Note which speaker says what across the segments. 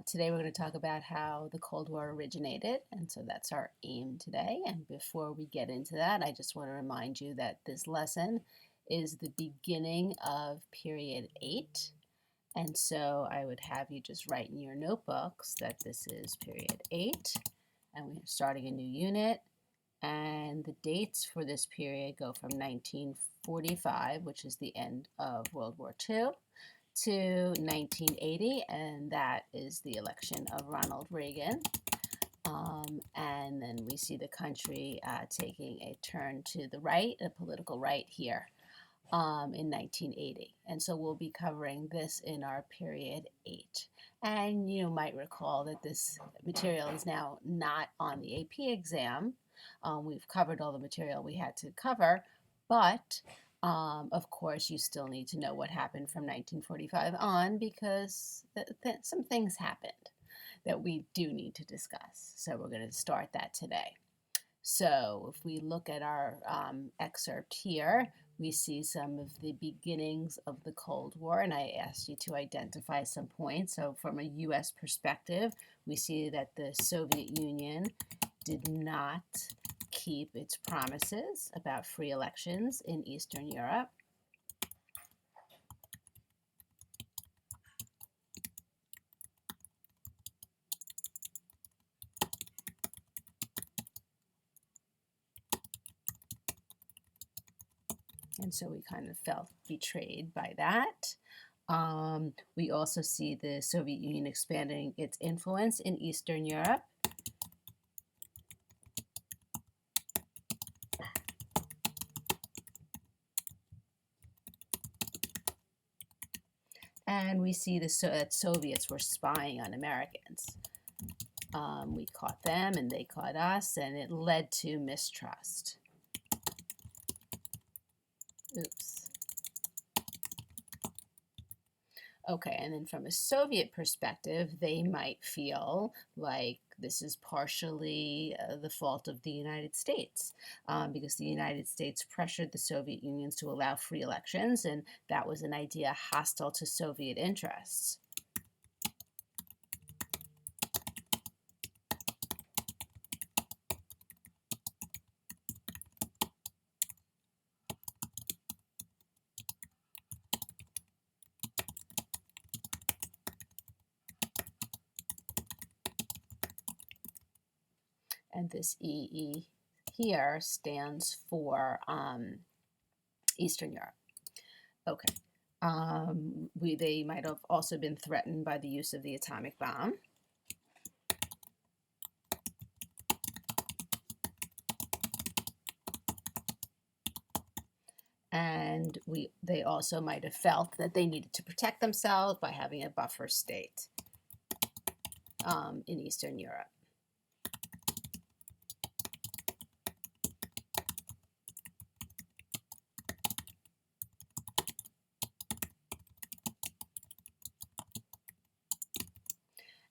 Speaker 1: Today we're going to talk about how the Cold War originated, and so that's our aim today. And before we get into that, I just want to remind you that this lesson is the beginning of period 8. And so I would have you just write in your notebooks that this is period 8, and we're starting a new unit. And the dates for this period go from 1945, which is the end of World War II, to 1980, and that is the election of Ronald Reagan. And then we see the country taking a turn to the right, a political right here in 1980. And so we'll be covering this in our period 8. And you might recall that this material is now not on the AP exam. We've covered all the material we had to cover, but of course, you still need to know what happened from 1945 on because some things happened that we do need to discuss. So we're going to start that today. So if we look at our excerpt here, we see some of the beginnings of the Cold War, and I asked you to identify some points. So from a U.S. perspective, we see that the Soviet Union did not keep its promises about free elections in Eastern Europe. And so we kind of felt betrayed by that. We also see the Soviet Union expanding its influence in Eastern Europe. And we see that Soviets were spying on Americans. We caught them and they caught us, and it led to mistrust. Oops. Okay, and then from a Soviet perspective, they might feel like this is partially the fault of the United States because the United States pressured the Soviet Union to allow free elections, and that was an idea hostile to Soviet interests. And this EE here stands for Eastern Europe. Okay. They might have also been threatened by the use of the atomic bomb. And they also might have felt that they needed to protect themselves by having a buffer state in Eastern Europe.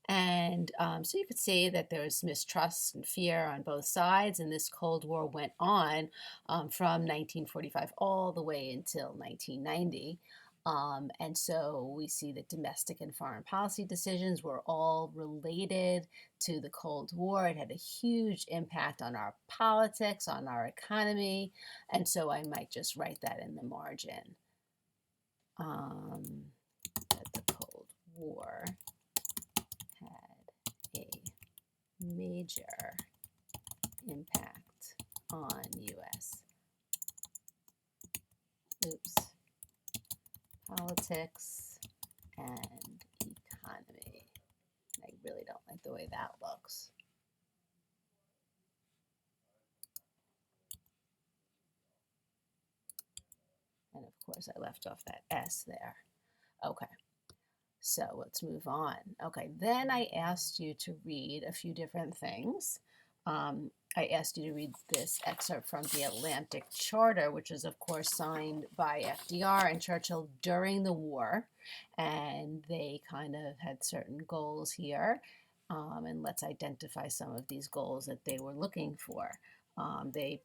Speaker 1: And so you could see that there was mistrust and fear on both sides, and this Cold War went on from 1945 all the way until 1990. And so we see that domestic and foreign policy decisions were all related to the Cold War. It had a huge impact on our politics, on our economy, and so I might just write that in the margin. That the Cold War a major impact on U.S. Politics and economy. I really don't like the way that looks. And of course I left off that S there. Okay. So let's move on. Okay, then I asked you to read a few different things. I asked you to read this excerpt from the Atlantic Charter, which is, of course, signed by FDR and Churchill during the war. And they kind of had certain goals here. And let's identify some of these goals that they were looking for. They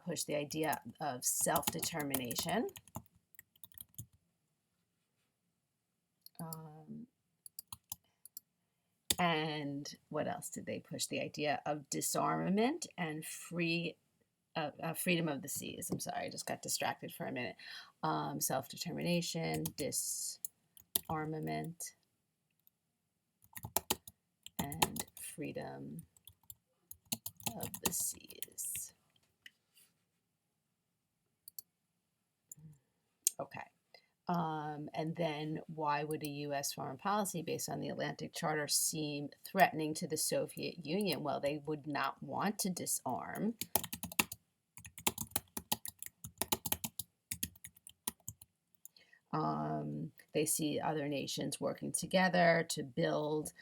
Speaker 1: pushed the idea of self-determination. And what else did they push? The idea of disarmament and freedom of the seas. I'm sorry, I just got distracted for a minute. Self-determination, disarmament, and freedom of the seas. Okay. And then why would a U.S. foreign policy based on the Atlantic Charter seem threatening to the Soviet Union? Well, they would not want to disarm. They see other nations working together to build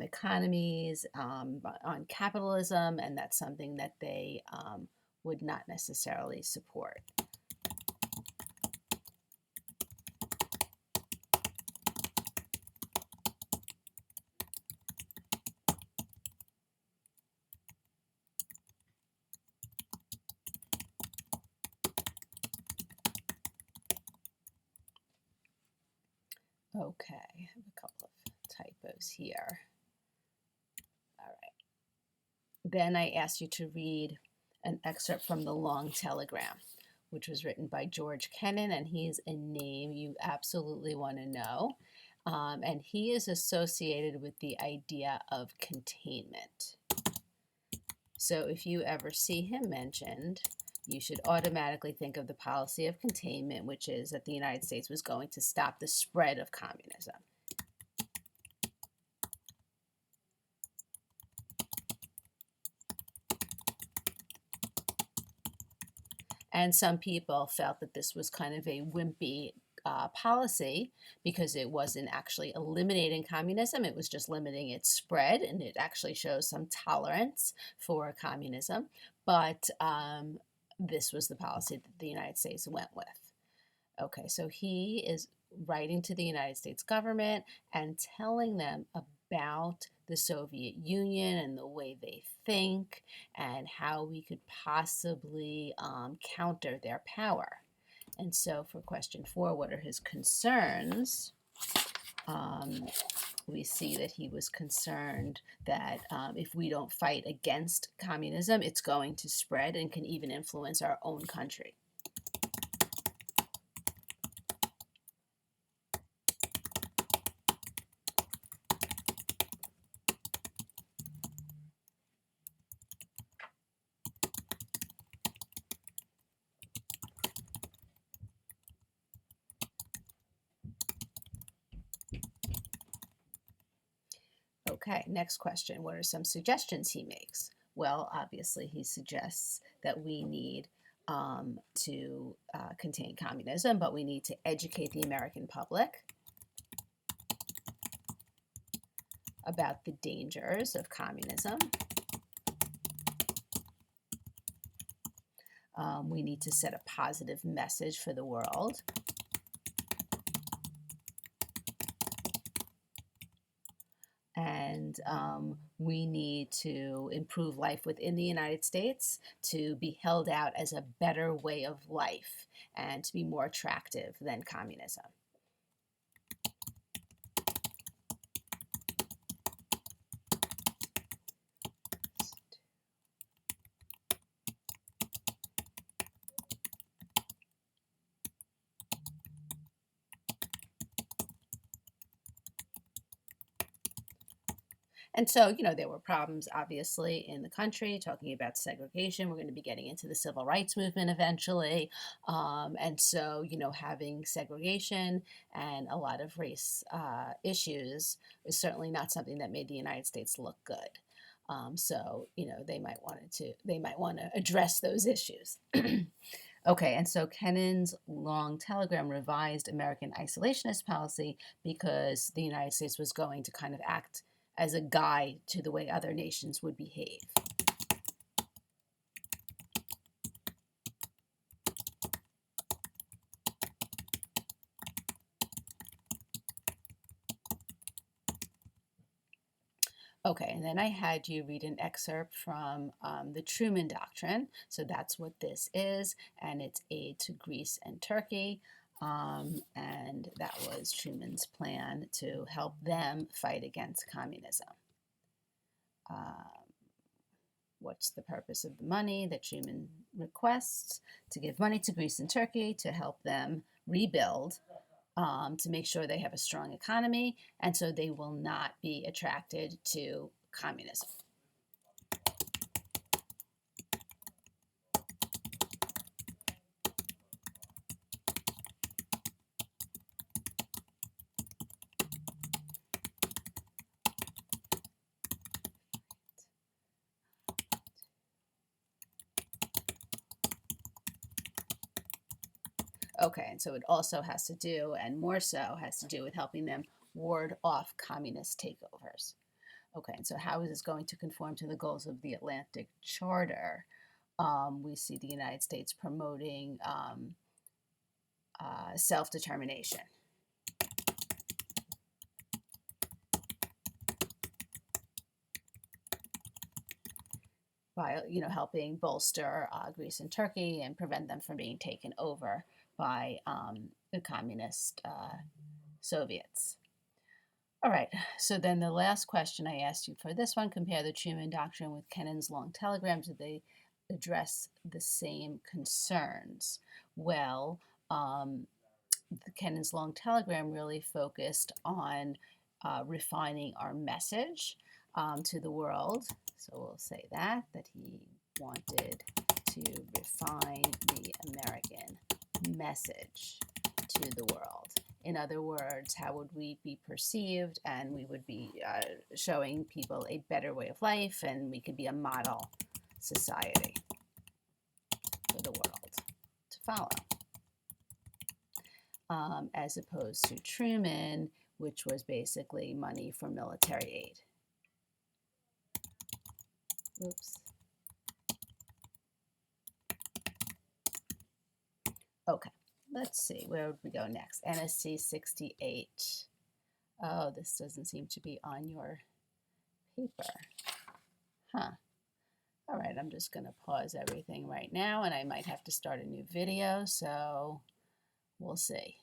Speaker 1: economies on capitalism, and that's something that they would not necessarily support. Okay, I have a couple of typos here. All right. Then I asked you to read an excerpt from The Long Telegram, which was written by George Kennan, and he's a name you absolutely want to know. And he is associated with the idea of containment. So if you ever see him mentioned, you should automatically think of the policy of containment, which is that the United States was going to stop the spread of communism. And some people felt that this was kind of a wimpy policy because it wasn't actually eliminating communism, it was just limiting its spread, and it actually shows some tolerance for communism. But this was the policy that the United States went with. Okay, so he is writing to the United States government and telling them about the Soviet Union and the way they think and how we could possibly counter their power. And so for question 4, what are his concerns? We see that he was concerned that if we don't fight against communism, it's going to spread and can even influence our own country. Okay, next question. What are some suggestions he makes? Well, obviously, he suggests that we need to contain communism, but we need to educate the American public about the dangers of communism. We need to set a positive message for the world. And we need to improve life within the United States to be held out as a better way of life and to be more attractive than communism. And so, there were problems, obviously, in the country, talking about segregation. We're going to be getting into the civil rights movement eventually. And so, having segregation and a lot of race issues is certainly not something that made the United States look good. So, they might want to address those issues. Okay, and so Kennan's Long Telegram revised American isolationist policy because the United States was going to kind of act as a guide to the way other nations would behave. Okay, and then I had you read an excerpt from the Truman Doctrine. So that's what this is, and it's aid to Greece and Turkey. And that was Truman's plan to help them fight against communism. what's the purpose of the money that Truman requests? To give money to Greece and Turkey to help them rebuild, to make sure they have a strong economy, and so they will not be attracted to communism. Okay, and so it also has to do, and more so, has to do with helping them ward off communist takeovers. Okay, and so how is this going to conform to the goals of the Atlantic Charter? We see the United States promoting self-determination. By helping bolster Greece and Turkey and prevent them from being taken over by the communist Soviets. All right, so then the last question I asked you for this one, compare the Truman Doctrine with Kennan's long telegrams. Did they address the same concerns? Well, Kennan's long telegram really focused on refining our message to the world. So we'll say that he wanted to refine the American message to the world. In other words, how would we be perceived? And we would be showing people a better way of life, and we could be a model society for the world to follow. As opposed to Truman, which was basically money for military aid. Oops. Okay, let's see, where would we go next? NSC 68. Oh, this doesn't seem to be on your paper. Huh. All right, I'm just going to pause everything right now, and I might have to start a new video, so we'll see.